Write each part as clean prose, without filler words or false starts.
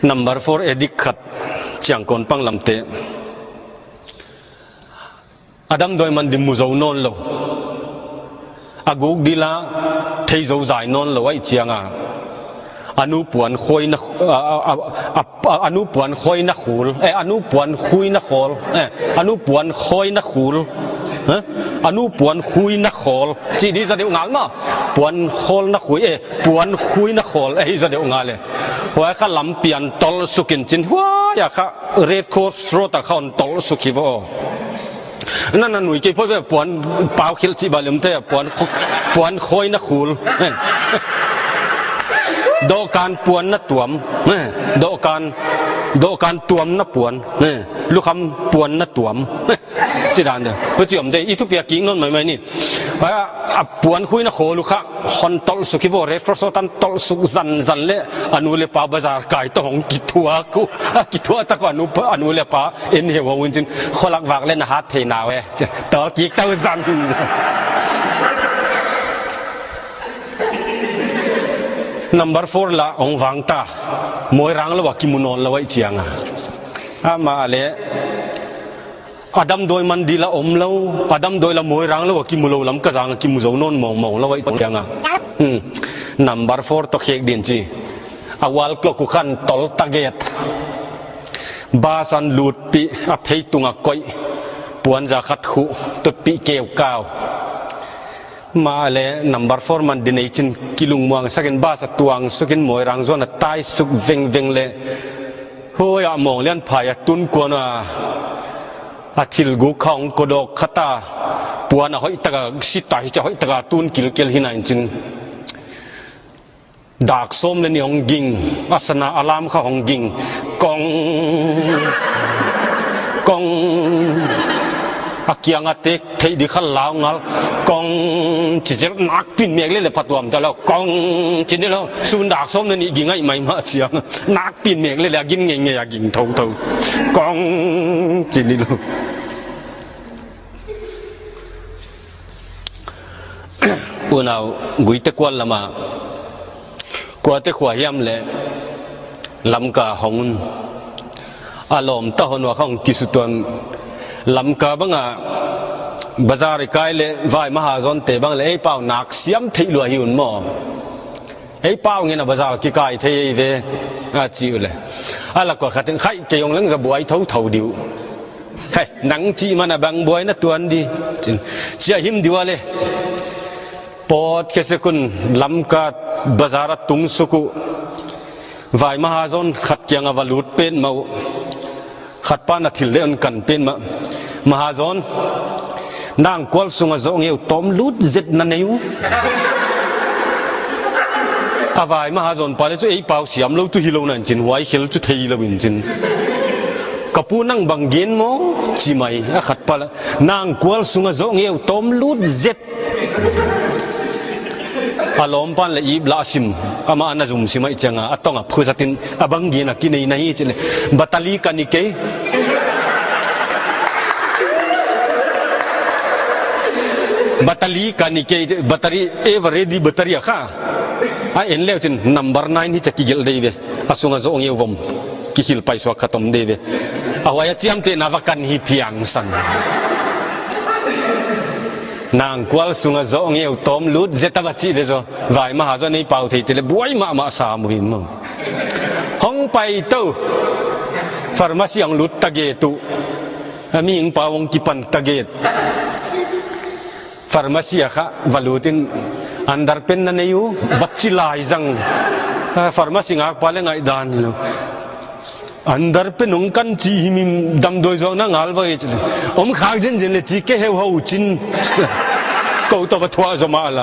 number 4 edik khat chang kon pang lamte adam doi man dim muzo non lo aguk dila thei zo zai non lo ai chianga anu puan khoi na anu puan khoi na khul anu puan khui na khol anu puan khoi na khul anu puan khui na khol chi di za deu ngal ma puan khol na khui puan khui na khol za deu ngal le hoi kha lam pian tol sukin chin hwa ya kha red cross rota khon tol sukhivoนั่นหนุ่ยเกี่ยวกับปวนเปล่าคิดจีบาลิมเตะปวนคอยนักขูลดอกการปวนนักตวมดอกการตวมนักปวนลูกคำปวนนักตวมจีดานเดียวเพื่อจีบเตะอีทุกปีกิ่งนั่นไม่นี่ว่าปวนคุยนักโขลูกค้าฮอนตอลสุขิวเรฟโรสตันตอลสุกจันเล่อนุเลปาบาจาร์ไก่ต้องกิทัวกูกิทัวตะกอนุเลปาเอ็นเฮววินจินขลักวากเล่นฮัทเทนาเวต่อกิกเต้าจันnumber 4ละองวังตามวยรังละว่ากิมุนอนละไว้เจียงมาเลadam doi man di la om lo adam doi la moi rang lo ki mulo lam ka jang ki muzo non mong lo wai anga number 4 to khek din chi awal klok ku khan tol target ba san lut pi a phei tunga koi puan ja khat khu to pi keu kaw ma le number 4 man din chin kilung muang sakin ba sa tuang sakin moi rang zona tai suk veng le hoya mong lian phaya tun ko naอาทิลกุของกดกขตาปวนหอยตะกสิตาจะหอยตะกตุนกิลเกลหินันจินดากส้มในหงกิงอาสนะอารามข้าหงกิงกองอาเกียงอาเตกเทดิขันลาวงัลกองจิเจนักปินเมียเลยพัดวมจะแล้วกองจินนี่แล้วสูนดากส้มในนี่กิงไอ้ไม่มาเสียงนักปินเมียเลยกินเงี้ยกิงเท่ากองจินนี่แล้วอุณเอากุยตะกวนละมากว่าตะขวายำเลยลำกาหงอารมณ์ตะหนว่าของกิสุตวนลำกาบังอ่ะบาซาริกายเลยวายมหาจนเตบังเลยไอ้เป้าหนักเสียมที่หลวงหิวนหม้อไอ้เป้าเงี้ยนะบาซาริกายที่เวจิวเลยอะไรก็ขัดถึงใครเกี่ยงเรื่องจะบวยเท่าเดียวใครหนังจีมันอะบังบวยนะตัวนี้จริงเจ้าหิมดีวะเลยปอดแค่สกุลลำกาบาซาร์ตุงสุกุวายมหาจนขัดเกี่ยงอวลุดเป็นมาขัดป้านาทิลเล่นกันเป็นมหาจนนางกวลสุงะจงเอวต้มลุดเจ็ดนันเอวอวายมหาจนไปเลยจุไอ้เป่าเสียมเราตุฮิโลนั่นจินไว้เขลจุเทียละวินจินกระปูนั่งบังเกินโมจีไม่ขัดป้าละนางกวลสุงะจงเอวต้มลุดเจ็ดอารมณ์ปันละอีบลาซิมอามาอันนั้นจุ่มซิมไอจังอ่ะต้องอ่ะพูดสักทีอ่ะบังเกินอ่ะกินในนั้นยี่จินบัตรลีกันนี่เกบัตรลีกันนี่เกบัตรเอเวอร์เรดี้บัตรยาค่ะไอเอ็นเลี้ยวจิน number 9 ที่จะกิจเลยเว้ยอาสุงะโจงเอวมกิจไปสวักขตมเดเว้ยเอาไว้ที่อันเตนavaกันฮิพิยังสันนางกวลสุงะโจงเอวต้มลุดเจตบัจิเดโจวายมหาจนนี่เป่าทีเตลบวยมาสามุหินมั้งห้องไปเต้าฟาร์มาซียังลุดตะเกตุมีอิงปาวงกิปันตะเกตฟาร์มาซีอะค่ะวาลูตินอันดาร์เป็นนั่นเองวัดจิลายจังฟาร์มาซีงากพาเลงไอดานนี่อันดาร์เป็นองกันจีหิมิดำโดยจงนั่งอัลวาเอชเลยอมขากเจนเลยจีเกเฮวฮาวจินกูตัววัตถุอาจมาอะไร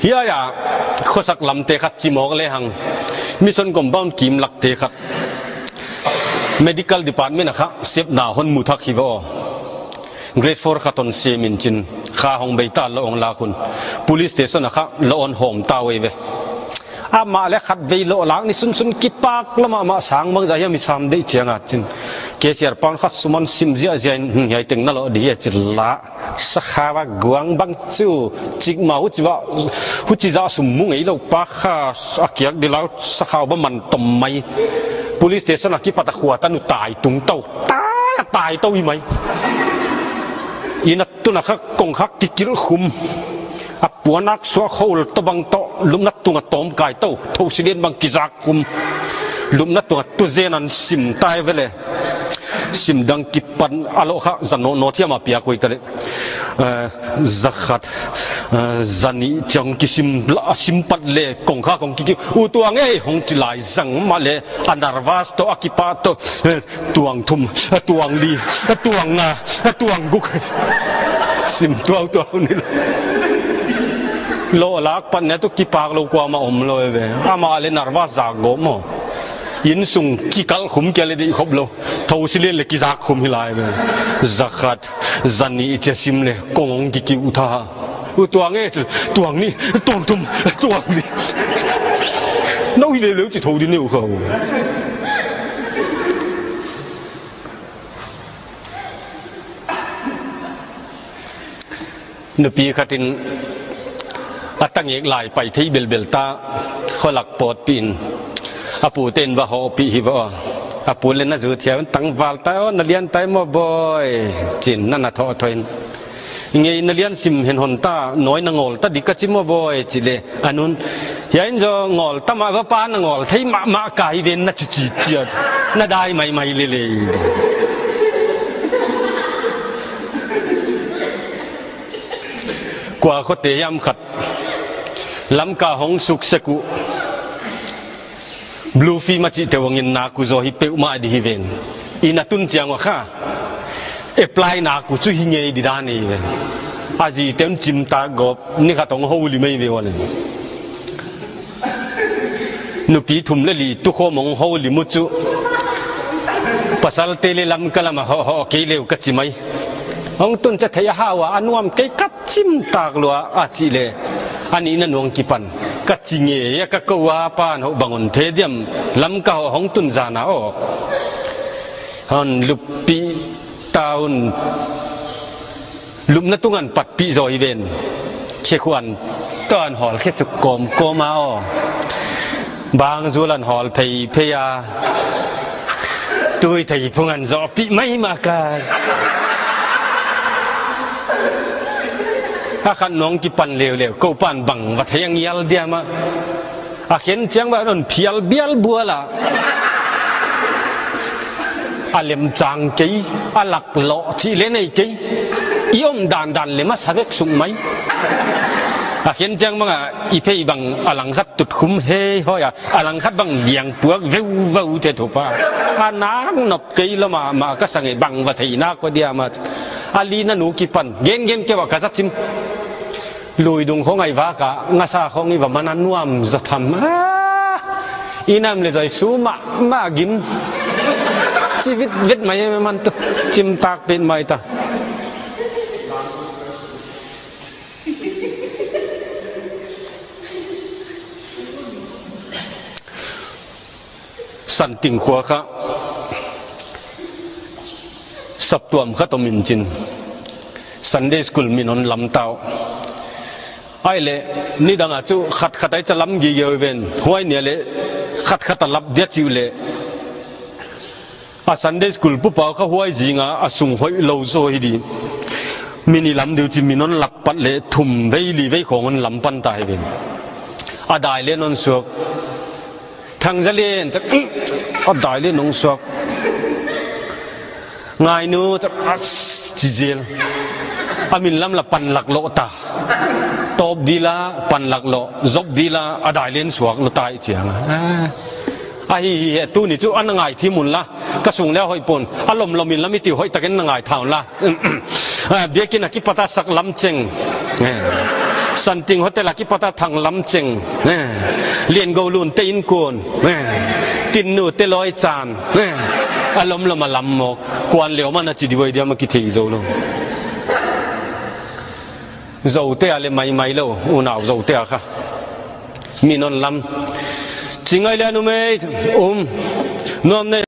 เฮียอย่าข้อสักลำเตะขัดจิมอกเลยหังมิส่วนกลมบ้านกิมหลักเตะขัด medical department นะครับเสียบหน้าหนมุทักฮิวอ grade 4ขัดตอนเซมินจินข้าห้องใบตาละองลาคุณ police station นะครับละออนโฮมตาเว ama le khat vei lo lang ni sun sun ki pak lama ma sang mang ja mi sam dei chenga chin ke cher pan khat suman sim zia zain nhai teng na lo di chilla sakhawa guang bang chu chik ma hu chi za sum mu ngei lo pa kha akyak di lau sakhaw ba man tom mai police station ki pata khwa ta nu tai tung tau tai tau i mai inat tu na kha kong khak ki kil khum a puanak so khol to bang to lumna tunga tom kai to tho siden bang ki jak khum lumna tunga tu zenan sim tai vele sim dang ki pan alo kha zano no thia ma pia koi tale zakhat zani chang ki sim pat le kong kha kong ki u tuang ei hong chi lai zang ma le anarvas to akipa to tuang thum tuang li tuang nga tuang guk sim tuang ni lo lak pan ne to ki pak lo kwa ma om lo ve ama le narvas za go mo in sung ki kal khum ke le di khop lo tho si le ki jak khum hilai ve zakhat zani che sim le kong ki ki utha u tuang e tuang ni tuang thum tuang ni no hi le chi tho di ne u kho nu pi khatin atang ek lai pai thei bel bel ta kholak pot pin apu ten wa ho pi hi wa apu le na zu thiaw tang wal ta na lian tai mo boy chin na na tho thoin ngei na lian sim hen hon ta noi na ngol ta dikachim mo boy chile anun yain jo ngol ta ma wa pa na ngol thei ma kai ven na chi chi na dai mai le qua có thể yam khát lắm cả hong suk seku blue fi mà chỉ theo ngin na ku zo hi pe ma di hiven ina tun chiang wa kha apply na ku chu hi nge di da ni ve aji tem chim ta gop ni kha tong ho li mai ve wa le nu pi thum le li tu kho mong ho li mu chu pasal tele lam kalama ho ke leu ka chi mai hong tun cha thaya hawa anuam ke kat chim tak lua a chi le ani na nuang ki pan ka chi nge ya ka ko wa pan ho bangon the diam lam ka hong tun jana o hon lupi taun lum na tungan pat pi zoi ven che khwan ton hol khe su kom ma o bang zulan hol phei pheya tôi thầy phong ăn rõ bị mấy mà cả khăn nong ki pan leo câu pan bằng và thấy anh yal dia mà khiến chàng bà đồn phial bial bua là liềm chàng cái lạc lọ chỉ lên này cái yom đàn lên mà sao biết sung mấy khiến chàng mà ipe bằng lang khát tụt khum he thôi lang khát bằng giang buộc vâu thế thôi pa nang nộp cái lo mà cái sang ấy bằng và thấy na có dia mà ali na nu ki pan gen cái vào cái sát chim lùi đùng không ngày vác cả ngã sa không nghĩ vào mà ăn nuam giật thầm inam le rồi sú mà gim si vít mày man tu chim tak bên mày ta san tình khoa khá sập tuam khát tôm min chin Sunday school min on lam tao ai lệ ni đang chú khát ấy cho lắm gì vậy ven hoài nè lệ khát lắm điết chịu lệ Sunday school búp bao khá hoài gì ngà sung hoài lâu rồi đi mini lắm điều chỉ min on lắc bắt lệ thùng vây lì vây khong on lắm pan tai ven đại lên on suộc thằng gia lên chắc đại lên on suộc ngày nữa chắc chỉ riêng amin lam là pan lạc lộ ta top đi la pan lạc lộ dốc đi la đại lên suộc nó tai chiang ai tu ni chú ăn ngày thì muốn la cái sung leo hơi pon alom lomin lami tiêu hơi ta cái ngày thảo la biết cái nào cái pata sắc lắm chừng san ting hotel cái pata thằng lắm chừng liền gầu luôn tây in cồn tin nụ tê loi chan alom lo mà làm một quan liễu mà nó chỉ đi về đi mà cái thị rồi luôn dầu tê ale mày lâu u nào dầu tê khá mi non lam chingai le nu me nôm này